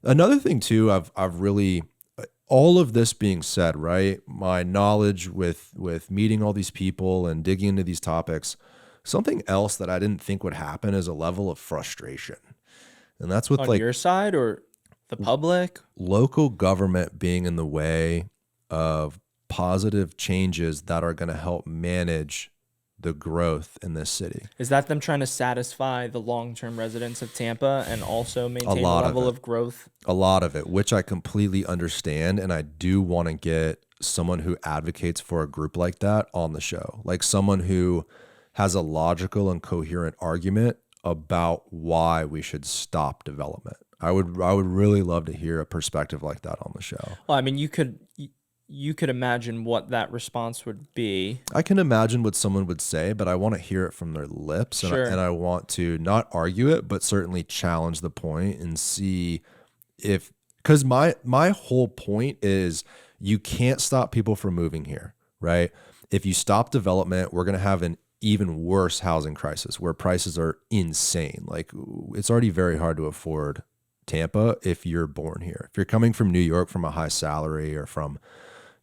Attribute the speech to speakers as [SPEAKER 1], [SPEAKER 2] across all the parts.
[SPEAKER 1] Another thing too, I've really, all of this being said, right? My knowledge with meeting all these people and digging into these topics, something else that I didn't think would happen is a level of frustration. And that's with
[SPEAKER 2] On
[SPEAKER 1] like
[SPEAKER 2] your side or the public?
[SPEAKER 1] local government being in the way of positive changes that are going to help manage the growth in this city.
[SPEAKER 2] Is that them trying to satisfy the long-term residents of Tampa and also maintain a
[SPEAKER 1] lot of
[SPEAKER 2] level
[SPEAKER 1] it.
[SPEAKER 2] of growth?
[SPEAKER 1] A lot of it, which I completely understand. And I do want to get someone who advocates for a group like that on the show, like someone who has a logical and coherent argument about why we should stop development. I would really love to hear a perspective like that on the show.
[SPEAKER 2] Well, I mean, you could imagine what that response would be.
[SPEAKER 1] I can imagine what someone would say, but I want to hear it from their lips.
[SPEAKER 2] Sure.
[SPEAKER 1] And I want to not argue it, but certainly challenge the point and see if, because my whole point is you can't stop people from moving here, right? If you stop development, we're going to have an even worse housing crisis where prices are insane. Like, it's already very hard to afford Tampa if you're born here. If you're coming from New York from a high salary, or from,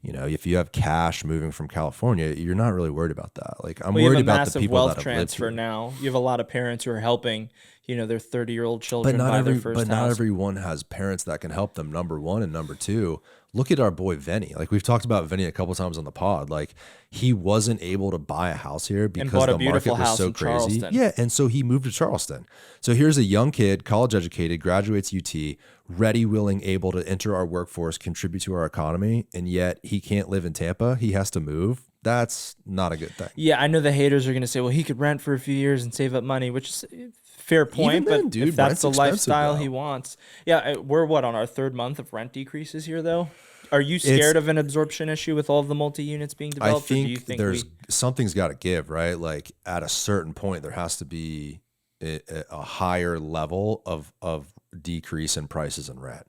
[SPEAKER 1] if you have cash moving from California, you're not really worried about that. Like, I'm worried about the people that have lived here.
[SPEAKER 2] You have a massive wealth transfer now. You have a lot of parents who are helping, their 30-year-old children buy their first house.
[SPEAKER 1] But not everyone has parents that can help them, number one. And number two, look at our boy Vinny. Like, we've talked about Vinny a couple times on the pod. Like, he wasn't able to buy a house here because the market was so crazy.
[SPEAKER 2] Charleston.
[SPEAKER 1] Yeah, and so he moved to Charleston. So here's a young kid, college educated, graduates UT, ready, willing, able to enter our workforce, contribute to our economy, and yet he can't live in Tampa. He has to move. That's not a good thing.
[SPEAKER 2] Yeah, I know the haters are going to say, well, he could rent for a few years and save up money, which is a fair point.
[SPEAKER 1] Even then,
[SPEAKER 2] but
[SPEAKER 1] dude,
[SPEAKER 2] if that's the lifestyle
[SPEAKER 1] though.
[SPEAKER 2] he wants. Yeah, we're on our third month of rent decreases here, though? Are you scared of an absorption issue with all of the multi-units being developed?
[SPEAKER 1] I
[SPEAKER 2] or do you
[SPEAKER 1] think
[SPEAKER 2] think
[SPEAKER 1] something's got to give, right? Like, at a certain point, there has to be a higher level of decrease in prices and rent.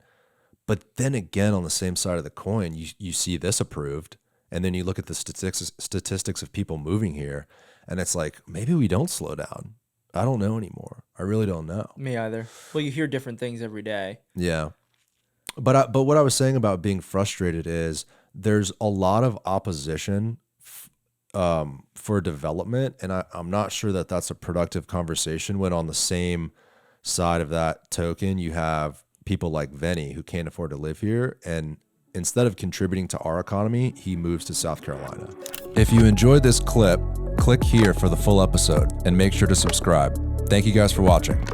[SPEAKER 1] But then again, on the same side of the coin, you see this approved, and then you look at the statistics of people moving here, and it's like, maybe we don't slow down. I don't know anymore. I really don't know.
[SPEAKER 2] Me either. Well, you hear different things every day.
[SPEAKER 1] Yeah. But what I was saying about being frustrated is there's a lot of opposition for development, and I'm not sure that that's a productive conversation when on the same side of that token you have people like Vinny who can't afford to live here, and instead of contributing to our economy, he moves to South Carolina. If you enjoyed this clip, click here for the full episode and make sure to subscribe. Thank you guys for watching.